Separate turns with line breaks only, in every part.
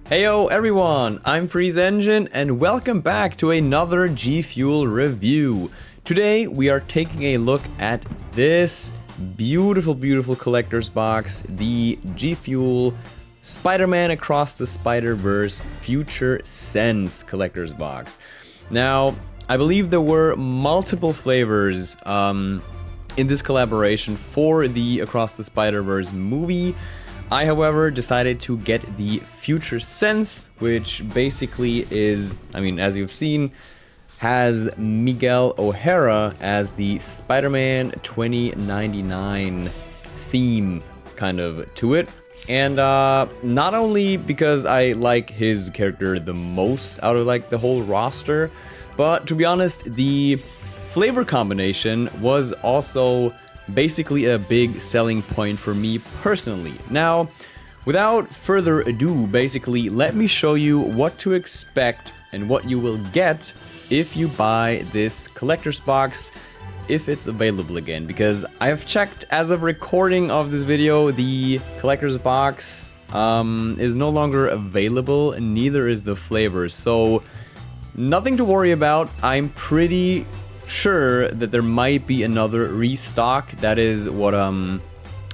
Heyo everyone, I'm Freeze Engine and welcome back to another GFuel review. Today we are taking a look at this beautiful collector's box, the GFuel Spider-Man Across the Spider-Verse Future Sense collector's box. Now, I believe there were multiple flavors in this collaboration for the Across the Spider-Verse movie. I, however, decided to get the Future Sense, which basically is, as you've seen, has Miguel O'Hara as the Spider-Man 2099 theme kind of to it. And not only because I like his character the most out of like the whole roster, but to be honest, the flavor combination was also basically a big selling point for me personally. Now, without further ado, basically, let me show you what to expect and what you will get if you buy this collector's box, if it's available again, because I have checked as of recording of this video, the collector's box is no longer available, and neither is the flavor, so nothing to worry about. I'm pretty sure that there might be another restock. That is what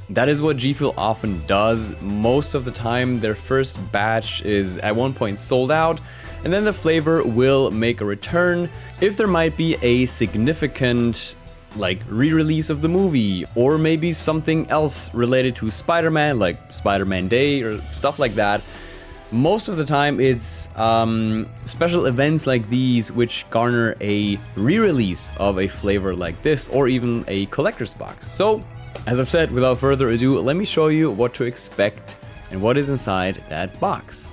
GFuel often does. Most of the time their first batch is at one point sold out, and then the flavor will make a return if there might be a significant like re-release of the movie, or maybe something else related to Spider-Man, like Spider-Man Day or stuff like that. Most of the time it's special events like these which garner a re-release of a flavor like this, or even a collector's box. So, as I've said, without further ado, let me show you what to expect and what is inside that box.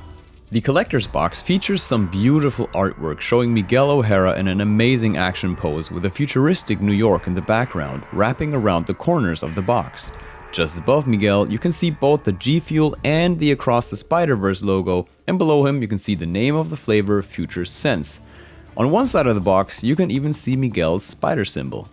The collector's box features some beautiful artwork showing Miguel O'Hara in an amazing action pose with a futuristic New York in the background, wrapping around the corners of the box. Just above Miguel, you can see both the GFuel and the Across the Spider-Verse logo, and below him you can see the name of the flavor, Future Sense. On one side of the box, you can even see Miguel's spider symbol.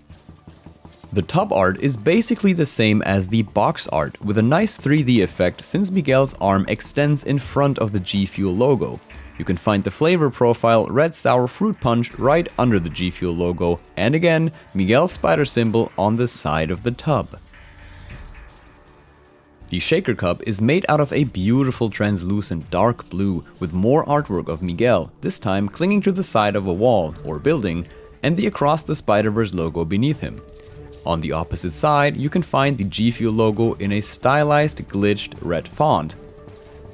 The tub art is basically the same as the box art, with a nice 3D effect since Miguel's arm extends in front of the GFuel logo. You can find the flavor profile Red Sour Fruit Punch right under the GFuel logo, and again, Miguel's spider symbol on the side of the tub. The shaker cup is made out of a beautiful translucent dark blue with more artwork of Miguel, this time clinging to the side of a wall or building, and the Across the Spider-Verse logo beneath him. On the opposite side, you can find the GFuel logo in a stylized glitched red font.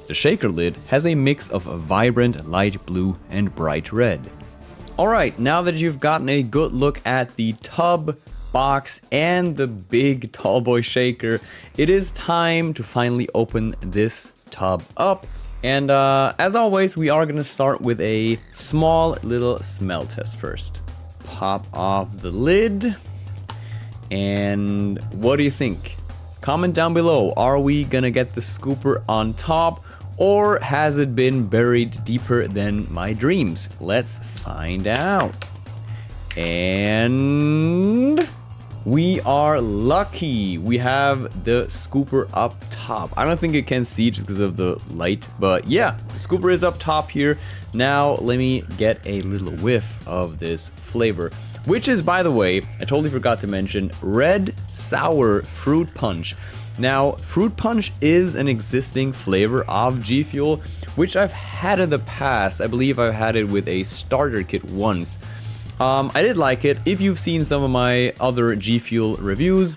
The shaker lid has a mix of a vibrant light blue and bright red. Alright, now that you've gotten a good look at the tub, box, and the big tallboy shaker, it is time to finally open this tub up. And as always, we are gonna start with a small little smell test first. Pop off the lid. And what do you think? Comment down below. Are we gonna get the scooper on top, or has it been buried deeper than my dreams? Let's find out. And we are lucky. We have the scooper up top. I don't think you can see just because of the light, but yeah, the scooper is up top here. Now let me get a little whiff of this flavor, which is, by the way, I totally forgot to mention, Red Sour Fruit Punch. Now, Fruit Punch is an existing flavor of GFuel, which I've had in the past. I believe I've had it with a starter kit once. I did like it. If you've seen some of my other GFuel reviews,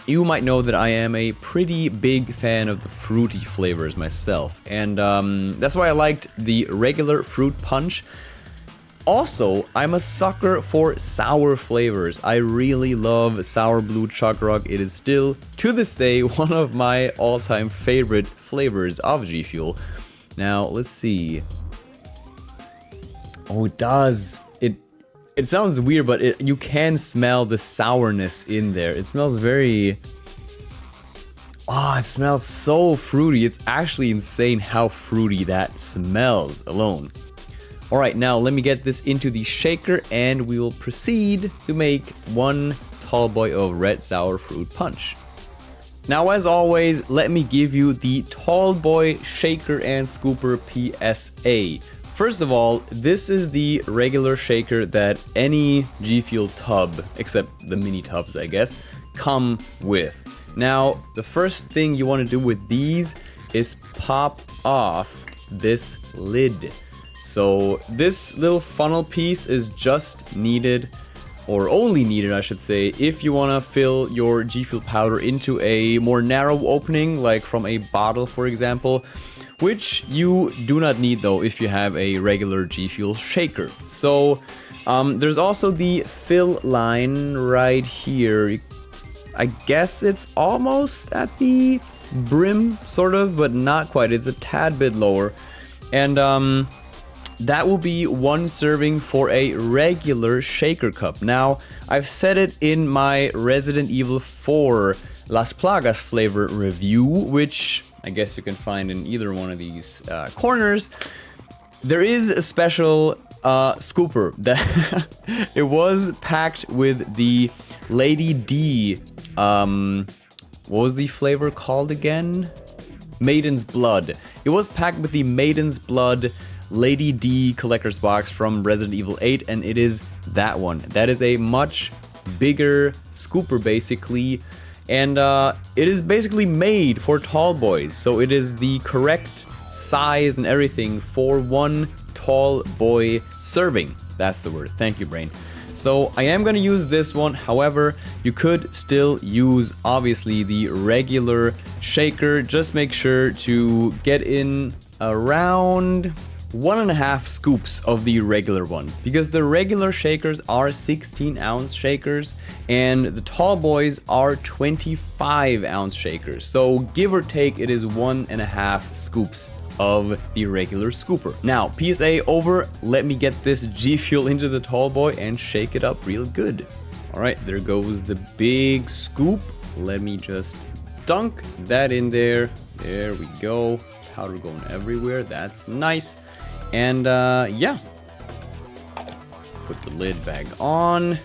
you might know that I am a pretty big fan of the fruity flavors myself. And that's why I liked the regular Fruit Punch. Also, I'm a sucker for sour flavors. I really love Sour Blue Chug Rock. It is still, to this day, one of my all-time favorite flavors of GFuel. Now, let's see. Oh, it does. It sounds weird, but you can smell the sourness in there. It smells very... Oh, it smells so fruity. It's actually insane how fruity that smells alone. Alright, now let me get this into the shaker and we will proceed to make one tall boy of Red Sour Fruit Punch. Now, as always, let me give you the Tall Boy Shaker and Scooper PSA. First of all, this is the regular shaker that any GFuel tub, except the mini tubs, I guess, come with. Now, the first thing you want to do with these is pop off this lid. So this little funnel piece is just needed, or only needed I should say, if you want to fill your GFuel powder into a more narrow opening, like from a bottle for example, which you do not need though if you have a regular GFuel shaker. So there's also the fill line right here. I guess it's almost at the brim sort of, but not quite. It's a tad bit lower. And that will be 1 serving for a regular shaker cup. Now, I've said it in my Resident Evil 4 Las Plagas flavor review, which I guess you can find in either one of these corners. There is a special scooper that it was packed with the Lady D. What was the flavor called again? Maiden's Blood. It was packed with the Maiden's Blood Lady D collector's box from Resident Evil 8, and it is that one. That is a much bigger scooper basically, and it is basically made for tall boys, so it is the correct size and everything for 1 tall boy serving. That's the word. Thank you, brain. So I am going to use this one. However, you could still use obviously the regular shaker. Just make sure to get in around 1.5 scoops of the regular one, because the regular shakers are 16-ounce shakers and the tall boys are 25-ounce shakers. So give or take, it is 1.5 scoops of the regular scooper. Now, PSA over. Let me get this GFuel into the tall boy and shake it up real good. All right, there goes the big scoop. Let me just dunk that in there. There we go. Powder going everywhere. That's nice. And yeah, put the lid back on.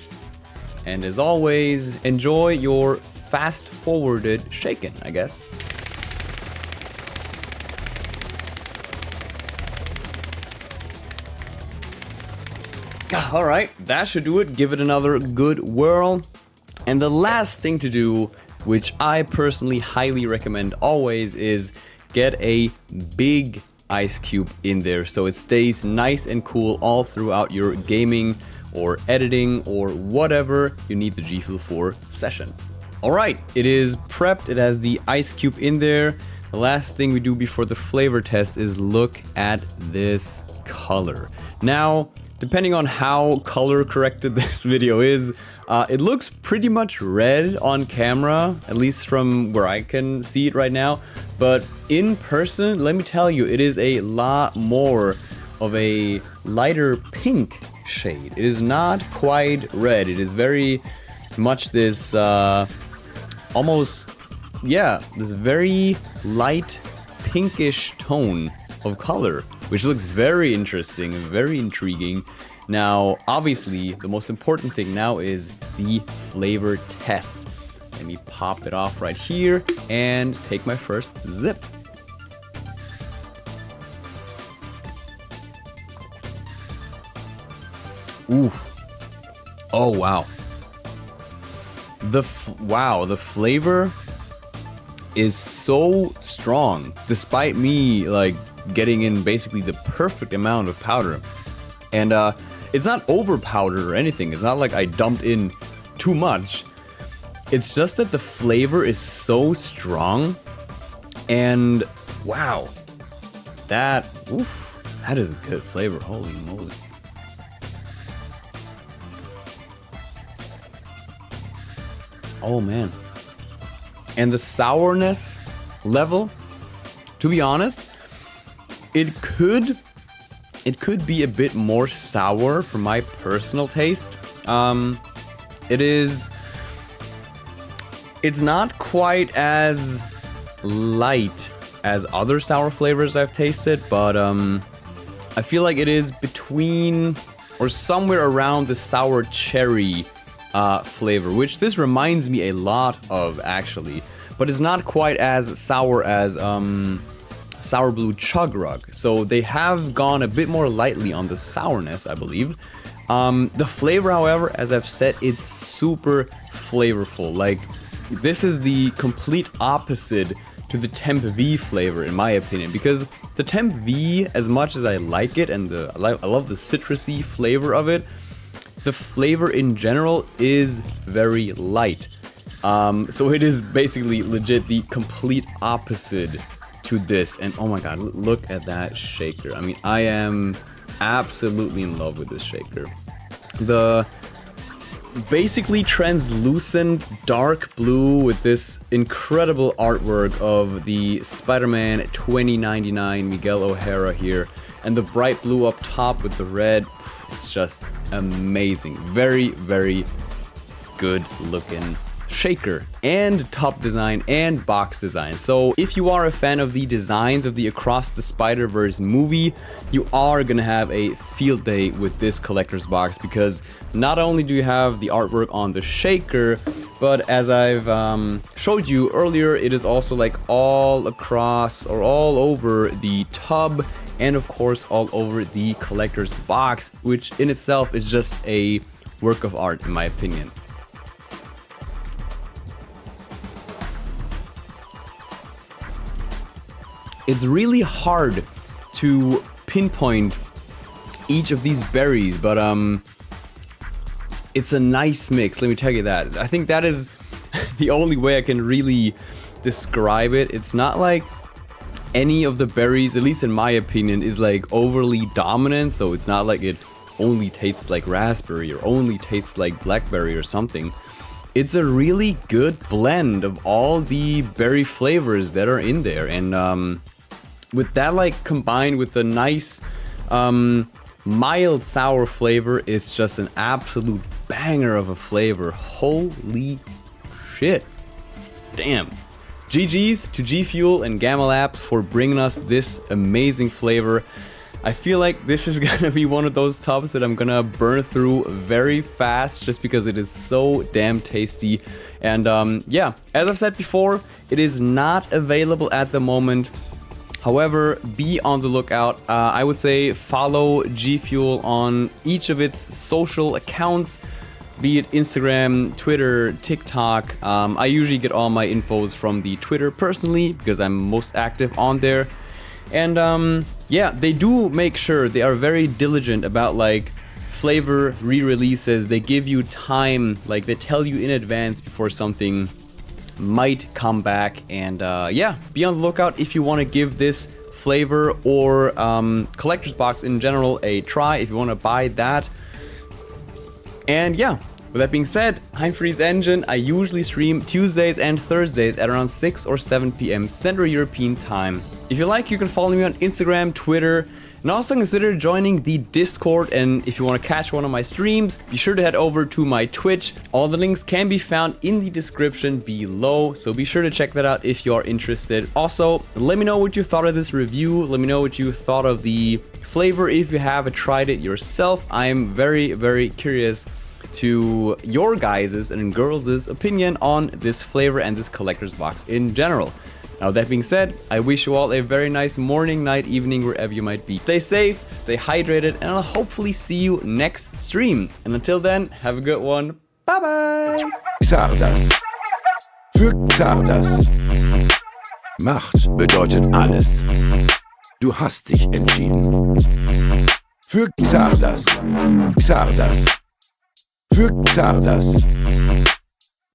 And as always, enjoy your fast-forwarded shaken, I guess. All right, that should do it. Give it another good whirl. And the last thing to do, which I personally highly recommend always, is get a big ice cube in there so it stays nice and cool all throughout your gaming or editing or whatever you need the GFuel for session. All right, it is prepped. It has the ice cube in there. The last thing we do before the flavor test is look at this color. Now, depending on how color corrected this video is, it looks pretty much red on camera, at least from where I can see it right now. But in person, let me tell you, it is a lot more of a lighter pink shade. It is not quite red. It is very much this almost, yeah, this very light pinkish tone of color, which looks very interesting and very intriguing. Now, obviously, the most important thing now is the flavor test. Let me pop it off right here and take my first zip. Ooh. Oh, wow. The flavor is so strong, despite me like getting in basically the perfect amount of powder. And it's not over powdered or anything. It's not like I dumped in too much. It's just that the flavor is so strong. And wow, that is a good flavor. Holy moly. Oh man. And the sourness level, to be honest, it could be a bit more sour for my personal taste. It's not quite as light as other sour flavors I've tasted, but I feel like it is between or somewhere around the sour cherry flavor, which this reminds me a lot of actually. but it's not quite as sour as Sour Blue Chug Rug. So they have gone a bit more lightly on the sourness, I believe. The flavor, however, as I've said, it's super flavorful. Like, this is the complete opposite to the Temp V flavor, in my opinion, because the Temp V, as much as I like it and I love the citrusy flavor of it, the flavor in general is very light. So it is basically legit the complete opposite to this. And oh my god, look at that shaker. I mean, I am absolutely in love with this shaker. The basically translucent dark blue with this incredible artwork of the Spider-Man 2099 Miguel O'Hara here, and the bright blue up top with the red. It's just amazing. Very, very good looking shaker and top design and box design. So if you are a fan of the designs of the Across the Spider-Verse movie, you are gonna have a field day with this collector's box, because not only do you have the artwork on the shaker, but as I've showed you earlier, it is also like all across or all over the tub, and of course all over the collector's box, which in itself is just a work of art in my opinion. It's really hard to pinpoint each of these berries, but it's a nice mix, let me tell you that. I think that is the only way I can really describe it. It's not like any of the berries, at least in my opinion, is like overly dominant, so it's not like it only tastes like raspberry or only tastes like blackberry or something. It's a really good blend of all the berry flavors that are in there, and with that, like, combined with the nice mild sour flavor, it's just an absolute banger of a flavor. Holy shit. Damn. GG's to GFuel and Gamma Labs for bringing us this amazing flavor. I feel like this is gonna be one of those tubs that I'm gonna burn through very fast, just because it is so damn tasty. And yeah, as I've said before, it is not available at the moment. However, be on the lookout. I would say follow GFuel on each of its social accounts, be it Instagram, Twitter, TikTok. I usually get all my infos from the Twitter personally, because I'm most active on there. And yeah, they do make sure, they are very diligent about like flavor re-releases. They give you time, like they tell you in advance before something might come back. And yeah, be on the lookout if you want to give this flavor or collector's box in general a try, if you want to buy that. And yeah, with that being said, I'm Freeze Engine. I usually stream Tuesdays and Thursdays at around 6 or 7 p.m. Central European time. If you like, you can follow me on Instagram, Twitter, and also consider joining the Discord. And if you want to catch one of my streams, be sure to head over to my Twitch. All the links can be found in the description below, so be sure to check that out if you are interested. Also, let me know what you thought of this review. Let me know what you thought of the flavor if you have tried it yourself. I am very, very curious to your guys' and girls' opinion on this flavor and this collector's box in general. Now, that being said, I wish you all a very nice morning, night, evening, wherever you might be. Stay safe, stay hydrated, and I'll hopefully see you next stream. And until then, have a good one. Bye bye.
Xardas. Für Xardas. Macht bedeutet alles. Du hast dich entschieden. Für Xardas. Xardas. Für Xardas.